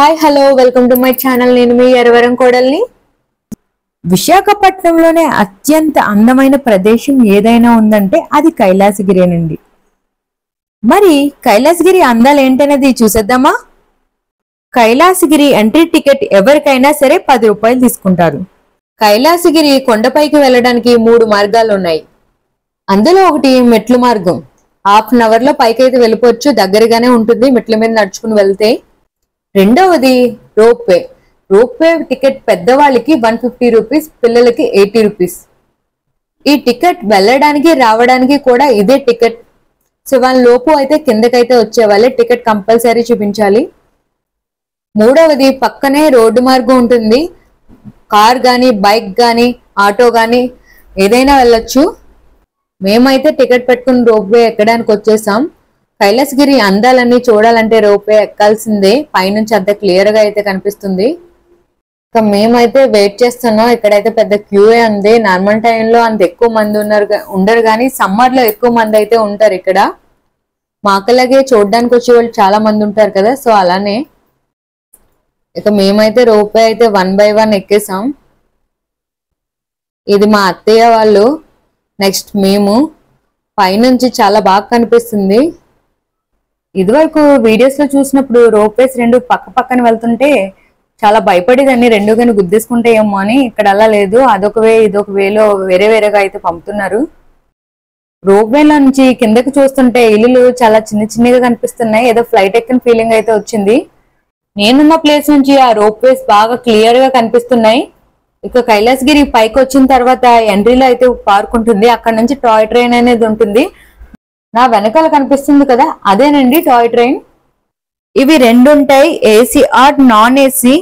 Hi hello welcome to my channel. నేను మీ ఎరవరం కోడల్ని. విశాఖపట్నంలోనే అత్యంత అందమైన ప్రదేశం ఏదైనా ఉందంటే అది కైలాసగిరేనండి. మరి కైలాసగిరి అందాలు ఏంటనేది చూసేద్దామా? కైలాసగిరి ఎంట్రీ టికెట్ ఎవరికైనా సరే 10 రూపాయలు తీసుకుంటారు. కైలాసగిరి కొండపైకి వెళ్ళడానికి 3 మార్గాలు ఉన్నాయి. అందులో ఒకటి మెట్లు మార్గం. హాఫ్ అన్ అవర్ లో పైకి అయితే వెళ్ళిపోవచ్చు, దగ్గరగానే ఉంటుంది మెట్ల మీద నడుచుకుని వెళ్తే. రెండవది రోప్ వే టికెట్ పెద్దవాళ్ళకి 150 రూపీస్, పిల్లలకి 80 రూపీస్. ఈ టికెట్ వెళ్ళడానికి రావడానికి కూడా ఇదే టికెట్. 7 లోపు అయితే కిందకైతే వచ్చేవాళ్ళే టికెట్ కంపల్సరీ చూపించాలి. మూడవది పక్కనే రోడ్డు మార్గం ఉంటుంది. కార్ గాని బైక్ గాని ఆటో గాని ఏదైనా వెళ్ళొచ్చు. మేమైతే టికెట్ పెట్టుకుని రోప్ వే ఎక్కడానికి వచ్చేసాం. కైలాసగిరి అందాలన్నీ చూడాలంటే రోప్ వే ఎక్కాల్సిందే. పైనుంచి అంత క్లియర్ గా అయితే కనిపిస్తుంది. ఇక మేమైతే వెయిట్ చేస్తున్నాం. ఇక్కడైతే పెద్ద క్యూ ఉంది. నార్మల్ టైంలో అంత ఎక్కువ మంది ఉండరు కానీ సమ్మర్ లో ఎక్కువ మంది అయితే ఉంటారు ఇక్కడ. మాకలాగే చూడడానికి వచ్చే వాళ్ళు చాలా మంది ఉంటారు కదా, సో అలానే. ఇక మేమైతే రోప్ వే అయితే 1 by 1 ఎక్కేసాం. ఇది మా అత్తయ్య వాళ్ళు, నెక్స్ట్ మేము. పైనుంచి చాలా బాగా కనిపిస్తుంది. ఇదివరకు వీడియోస్ లో చూసినప్పుడు రోప్ వేస్ 2 పక్క పక్కన వెళ్తుంటే చాలా భయపడేదాన్ని, 2 కానీ గుద్దేసుకుంటే ఏమో అని. ఇక్కడ అలా లేదు, అదొక వే ఇదొక వేలో వేరే వేరేగా అయితే పంపుతున్నారు. రోప్ వే నుంచి కిందకి చూస్తుంటే ఇల్లులు చాలా చిన్న చిన్నగా కనిపిస్తున్నాయి. ఏదో ఫ్లైట్ ఎక్కిన ఫీలింగ్ అయితే వచ్చింది. నేనున్న ప్లేస్ నుంచి ఆ రోప్ వేస్ బాగా క్లియర్ గా కనిపిస్తున్నాయి. ఇక కైలాసగిరి పైకి వచ్చిన తర్వాత ఎంట్రీలో అయితే పార్క్ ఉంటుంది. అక్కడ నుంచి టాయ్ ట్రైన్ అనేది ఉంటుంది. నా వెనకాల కనిపిస్తుంది కదా, అదేనండి టాయ్ ట్రైన్. ఇవి 2 ఉంటాయి, ఏసీ ఆర్ నాన్ ఏసీ.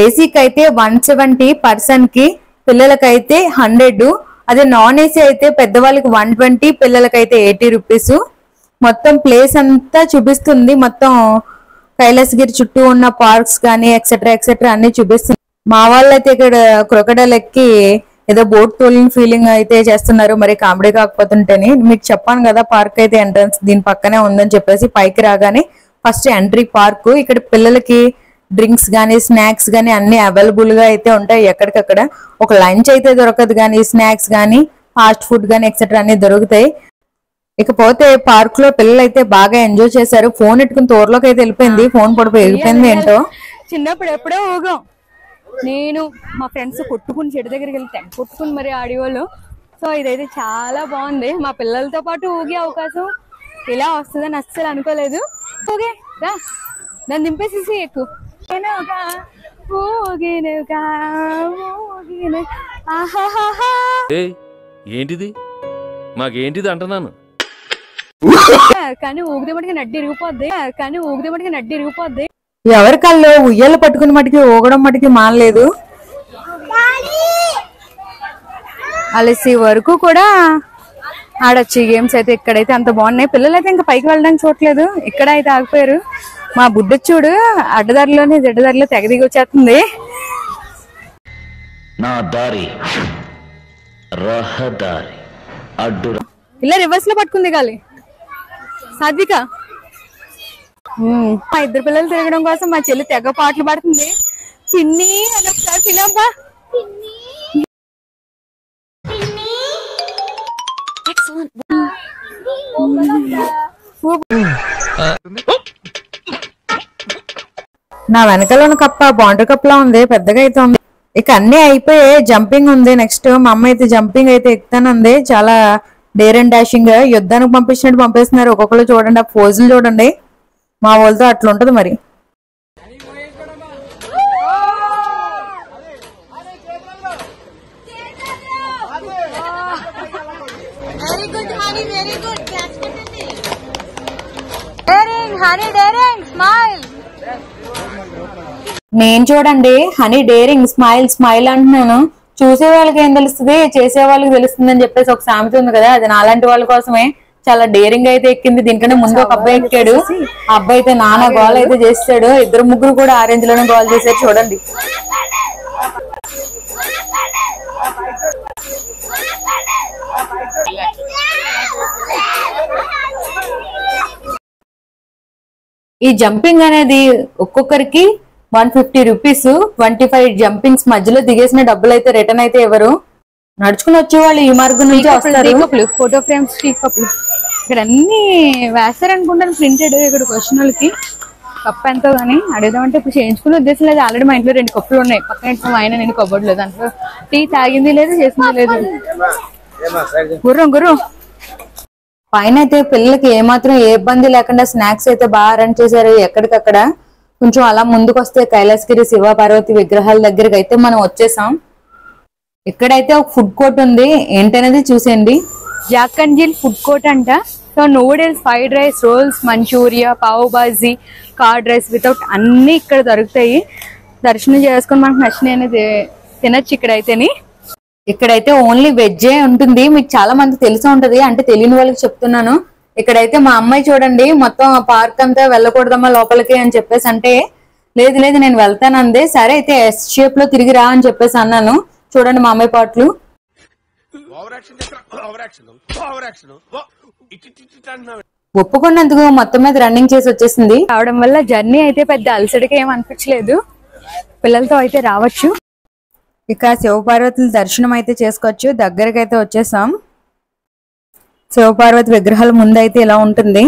ఏసీకి అయితే 170 పర్సన్ కి, పిల్లలకైతే 100. అదే నాన్ ఏసీ అయితే పెద్దవాళ్ళకి 120, పిల్లలకైతే 80 రూపీస్. మొత్తం ప్లేస్ అంతా చూపిస్తుంది. మొత్తం కైలాసగిరి చుట్టూ ఉన్న పార్క్స్ కానీ ఎక్సెట్రా అన్ని చూపిస్తుంది. మా వాళ్ళైతే ఇక్కడ క్రొకడైల్ ఎక్కి ఏదో బోట్ తోలిన ఫీలింగ్ అయితే చేస్తున్నారు. మరి కామెడీ కాకపోతుంటేనే. మీకు చెప్పాను కదా పార్క్ అయితే ఎంట్రన్స్ దీని పక్కనే ఉందని చెప్పేసి. పైకి రాగానే ఫస్ట్ ఎంట్రీ పార్క్. ఇక్కడ పిల్లలకి డ్రింక్స్ గానీ స్నాక్స్ గానీ అన్ని అవైలబుల్ గా అయితే ఉంటాయి. ఎక్కడికక్కడ ఒక లంచ్ అయితే దొరకదు కానీ స్నాక్స్ గానీ ఫాస్ట్ ఫుడ్ గానీ ఎక్సెట్రా అన్ని దొరుకుతాయి. ఇకపోతే పార్క్ లో పిల్లలు అయితే బాగా ఎంజాయ్ చేశారు. ఫోన్ ఎట్టుకుని తోరలోకి అయితే వెళ్ళిపోయింది. ఫోన్ పడిపోయి వెళ్ళిపోయింది ఏంటో. చిన్నప్పుడు ఎప్పుడో ఊగాం. నేను మా ఫ్రెండ్స్ కొట్టుకుని చెట్టు దగ్గరికి వెళ్తే కొట్టుకుని మరి ఆడేవాళ్ళు. సో ఇదైతే చాలా బాగుంది. మా పిల్లలతో పాటు ఊగే అవకాశం ఇలా వస్తుందని అస్సలు అనుకోలేదు. ఓకే రా, దాన్ని దింపేసేసి ఎక్కువ. ఏంటిది మాకేంటిది అంటున్నాను. కానీ ఊగితే మటుకు నడ్డి ఇరిగిపోద్ది. ఎవరి కల్లో ఉయ్యాలు పట్టుకుని మటుకి ఊగడం మటుకి మానలేదు. అలసి వరకు కూడా ఆడొచ్చు ఈ గేమ్స్ అయితే. ఇక్కడైతే అంత బాగున్నాయి. పిల్లలు అయితే ఇంకా పైకి వెళ్ళడానికి చూడలేదు, ఇక్కడ అయితే ఆగిపోయారు. మా బుడ్డొచ్చుడు అడ్డదారిలోనే జడ్డదారిలో తెగ దిగి వచ్చేస్తుంది. ఇలా రివర్స్ లో పట్టుకుంది గాలి సాధ్విక. మా 2 పిల్లలు తిరగడం కోసం మా చెల్లి తెగ పాటలు పాడుతుంది. పిన్ని అని ఒకసారి పిలవబ్బా. నా వెనకాల ఉన్న కప్ప బాండర్ కప్ లా ఉంది, పెద్దగా అయితే ఉంది. ఇక అన్ని అయిపోయి జంపింగ్ ఉంది. నెక్స్ట్ మా అమ్మ అయితే జంపింగ్ అయితే ఎక్కుతానుంది. చాలా డేర్ అండ్ డాషింగ్ గా యుద్ధానికి పంపించినట్టు పంపిస్తున్నారు. ఒక్కొక్కరు చూడండి, ఆ పోజులు చూడండి. మా వాళ్ళతో అట్లా ఉంటది మరి. నేను చూడండి హనీ డేరింగ్ స్మైల్ అంటున్నాను. చూసే వాళ్ళకి ఏం తెలుస్తుంది, చేసే వాళ్ళకి తెలుస్తుంది అని చెప్పేసి ఒక సామెత ఉంది కదా, అది నాలాంటి వాళ్ళ కోసమే. చాలా డేరింగ్ అయితే ఎక్కింది. దీనికంటే ముందు ఒక అబ్బాయి ఎక్కాడు. ఆ అబ్బాయి అయితే నానా గోల్ అయితే చేస్తాడు. 2 ముగ్గురు కూడా ఆరెంజ్ లోనే గోల్ చేశారు చూడండి. ఈ జంపింగ్ అనేది ఒక్కొక్కరికి 150 రూపీస్. 25 జంపింగ్స్ మధ్యలో దిగేసిన డబ్బులు అయితే రిటర్న్ అయితే ఎవరు నడుచుకుని వచ్చేవాళ్ళు ఈ మార్గం నుంచి వస్తారు. ఫోటో ఫ్రేమ్స్, టీ కప్పులు ఇక్కడ అన్ని వేస్తారనుకుంటాను ప్రింటెడ్. ఇక్కడికి వచ్చిన వాళ్ళకి కప్ ఎంతో గానీ అడుగుదామంటే ఇప్పుడు చేయించుకునే ఉద్దేశం లేదు. ఆల్రెడీ మా ఇంట్లో 2 కప్పులు ఉన్నాయి. పక్కన ఆయన నేను కబ్బట్లేదు, దాంట్లో టీ తాగింది లేదు, చేసింది లేదు. గుర్రం పైన అయితే పిల్లలకి ఏమాత్రం ఏ ఇబ్బంది లేకుండా స్నాక్స్ అయితే బాగా అరేంజ్ చేశారు ఎక్కడికక్కడ. కొంచెం అలా ముందుకు వస్తే కైలాసగిరి శివ పార్వతి విగ్రహాల దగ్గరికి అయితే మనం వచ్చేసాం. ఇక్కడైతే ఒక ఫుడ్ కోర్ట్ ఉంది, ఏంటనేది చూసేయండి. Jack and Jill food court అంట. So noodles, fried rice, rolls, manchuria, pav bhaji, curd rice without అన్ని ఇక్కడ దొరుకుతాయి. దర్శనం చేసుకుని మనకు నచ్చినవి తినచ్చు ఇక్కడైతేని. ఇక్కడైతే ఓన్లీ వెజ్జే ఉంటుంది. మీకు చాలా మంది తెలిసి ఉంటది, అంటే తెలియని వాళ్ళకి చెప్తున్నాను. ఇక్కడైతే మా అమ్మాయి చూడండి మొత్తం ఆ పార్క్ అంతా వెళ్ళకూడదమ్మా లోపలికి అని చెప్పేసి అంటే లేదు నేను వెళ్తానందే. సరే అయితే ఎస్ షేప్ లో తిరిగి రా అని చెప్పేసి అన్నాను. చూడండి మా అమ్మాయి పాటలు. ఒప్పుకున్నందుకు మొత్తం మీద రన్నింగ్ చేసి వచ్చేసింది. రావడం వల్ల జర్నీ అయితే పెద్ద అలసడిగా ఏం అనిపించలేదు. పిల్లలతో అయితే రావచ్చు. ఇక శివపార్వతుల దర్శనం అయితే చేసుకోవచ్చు. దగ్గరకి అయితే వచ్చేసాం. శివపార్వతి విగ్రహాల ముందు అయితే ఇలా ఉంటుంది.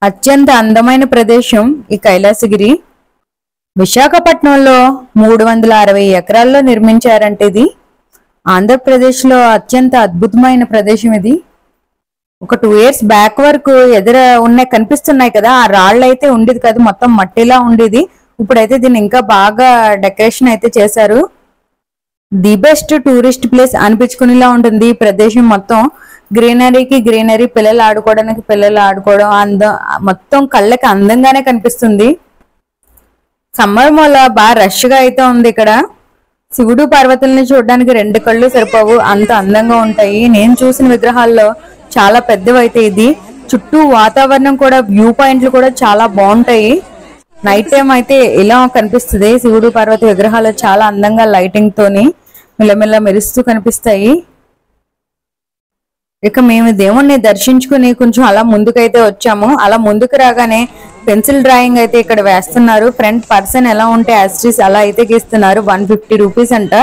అత్యంత అందమైన ప్రదేశం ఈ కైలాసగిరి. విశాఖపట్నంలో 360 ఎకరాల్లో నిర్మించారంటే ఇది. ఆంధ్రప్రదేశ్ లో అత్యంత అద్భుతమైన ప్రదేశం ఇది. ఒక 2 years బ్యాక్ వరకు ఎదుర ఉన్నాయి కనిపిస్తున్నాయి కదా, ఆ రాళ్ళు అయితే ఉండేది కాదు, మొత్తం మట్టిలా ఉండేది. ఇప్పుడైతే దీన్ని ఇంకా బాగా డెకరేషన్ అయితే చేశారు. ది బెస్ట్ టూరిస్ట్ ప్లేస్ అనిపించుకునేలా ఉంటుంది ఈ ప్రదేశం మొత్తం. గ్రీనరీ, పిల్లలు ఆడుకోవడం మొత్తం కళ్ళకి అందంగానే కనిపిస్తుంది. సమ్మర్ మూల బాగా రష్ గా అయితే ఉంది ఇక్కడ. శివుడు పార్వతుల్ని చూడడానికి 2 కళ్ళు సరిపోవు, అంత అందంగా ఉంటాయి. నేను చూసిన విగ్రహాల్లో చాలా పెద్దవైతే ఇది. చుట్టూ వాతావరణం కూడా, వ్యూ పాయింట్లు కూడా చాలా బాగుంటాయి. నైట్ టైం అయితే ఇలా కనిపిస్తుంది. శివుడు పార్వతి విగ్రహాలు చాలా అందంగా లైటింగ్ తోని మెల్లమెల్ల మెరుస్తూ కనిపిస్తాయి. ఇక మేము దేవుణ్ణి దర్శించుకుని కొంచెం అలా ముందుకైతే వచ్చాము. అలా ముందుకు రాగానే పెన్సిల్ డ్రాయింగ్ అయితే ఇక్కడ వేస్తున్నారు. ఫ్రంట్ పర్సన్ ఎలా ఉంటే యాస్ట్రీస్ అలా అయితే గీస్తున్నారు. 150 రూపీస్ అంట.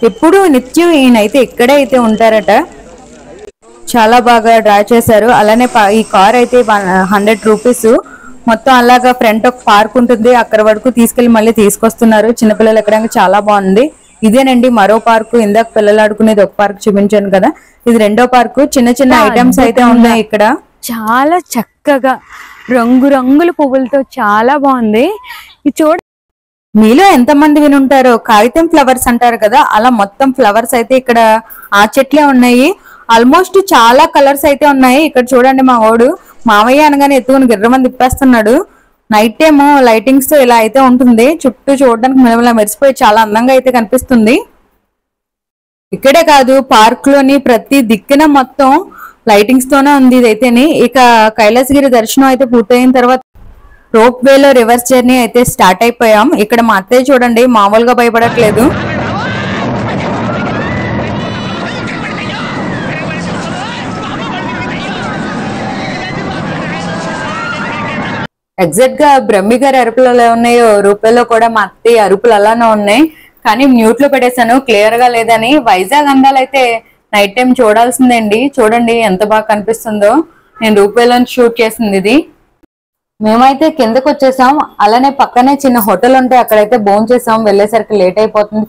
ఎప్పుడు నిత్యం ఈయనైతే ఇక్కడే అయితే ఉంటారట. చాలా బాగా డ్రా చేశారు. అలానే ఈ కార్ అయితే 100 రూపీస్. మొత్తం అలాగా ఫ్రంట్ ఒక పార్క్ ఉంటుంది, అక్కడ వరకు తీసుకెళ్లి మళ్ళీ తీసుకొస్తున్నారు. చిన్నపిల్లలు ఎక్కడానికి చాలా బాగుంది. ఇదేనండి మరో పార్కు. ఇందాక పిల్లలు ఆడుకునేది ఒక పార్క్ చూపించాను కదా, ఇది 2వ పార్కు. చిన్న ఐటమ్స్ అయితే ఉన్నాయి ఇక్కడ. చాలా చక్కగా రంగురంగుల పువ్వులతో చాలా బాగుంది. ఇది చూడ మీలో ఎంతమంది వినుంటారో కాగితం ఫ్లవర్స్ అంటారు కదా, అలా మొత్తం ఫ్లవర్స్ అయితే ఇక్కడ ఆ చెట్లే ఉన్నాయి. ఆల్మోస్ట్ చాలా కలర్స్ అయితే ఉన్నాయి. ఇక్కడ చూడండి మా వాడు మావయ్య అనగానే ఎత్తుకుని గిర్రమని తిప్పేస్తున్నాడు. నైట్ టైమ్ లైటింగ్స్ తో ఇలా అయితే ఉంటుంది. చుట్టూ చూడడానికి మెలమెల మెరిసిపోయి చాలా అందంగా అయితే కనిపిస్తుంది. ఇక్కడే కాదు పార్క్ లోని ప్రతి దిక్కున మొత్తం లైటింగ్స్ తోనే ఉంది ఇదైతేని. ఇక కైలాసగిరి దర్శనం అయితే పూర్తయిన తర్వాత రోప్ వేలో రివర్స్ జర్నీ అయితే స్టార్ట్ అయిపోయాం. ఇక్కడ మా అత్తయ్య చూడండి మామూలుగా భయపడట్లేదు. ఎగ్జాక్ట్ గా బ్రహ్మి గారి అరుపులు ఎలా ఉన్నాయో రూపాయలో కూడా మా అత్తయ్య అరుపులు అలానే ఉన్నాయి. కానీ మ్యూట్ లో పెట్టేశాను క్లియర్ గా లేదని. వైజాగ్ అందాలు అయితే నైట్ టైం చూడాల్సిందండి. చూడండి ఎంత బాగా కనిపిస్తుందో. నేను రూపాయలో షూట్ చేసింది ఇది. మేమైతే కిందకు వచ్చేసాం. అలానే పక్కనే చిన్న హోటల్ ఉంటే అక్కడైతే భోజనం చేసాం. వెళ్ళేసరికి లేట్ అయిపోతుంది,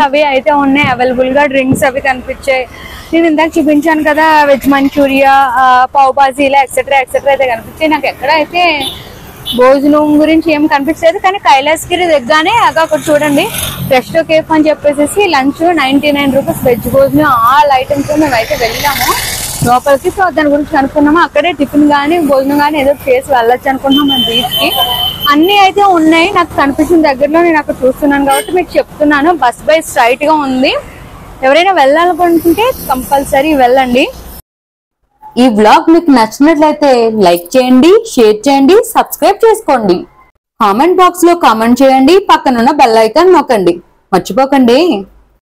అవి అయితే ఉన్నాయి అవైలబుల్ గా. డ్రింక్స్ అవి కనిపించాయి. నేను ఇందాక చూపించాను కదా వెజ్ మంచూరియా, పావ్ బాజీ ఇలా ఎక్సెట్రా అయితే కనిపించాయి. నాకు ఎక్కడ అయితే భోజనం గురించి ఏం కనిపించలేదు. కానీ కైలాసగిరి దగ్గరనే అక్కడ చూడండి రెస్టో కేఫ్ అని చెప్పేసి లంచ్ 99 రూపీస్ వెజ్ భోజనం ఆల్ ఐటమ్స్ తో మేము అయితే వెళ్ళాము లోపలికి. సో దాని గురించి అనుకున్నాము. అక్కడే టిఫిన్ గానీ భోజనం గానీ ఏదో చేసి వెళ్ళొచ్చు అనుకుంటున్నాం మన బీచ్ కి. అన్ని అయితే ఉన్నాయి నాకు కనిపించిన దగ్గరలో. నేను అక్కడ చూస్తున్నాను కాబట్టి మీకు చెప్తున్నాను. బస్ బై స్ట్రైట్ గా ఉంది. ఎవరైనా వెళ్ళాలనుకుంటే కంపల్సరీ వెళ్ళండి. ఈ వ్లాగ్ మీకు నచ్చినట్లయితే లైక్ చేయండి, షేర్ చేయండి, సబ్స్క్రైబ్ చేసుకోండి. కామెంట్ బాక్స్ లో కామెంట్ చేయండి. పక్కనున్న బెల్ ఐకాన్ నొక్కండి, మర్చిపోకండి.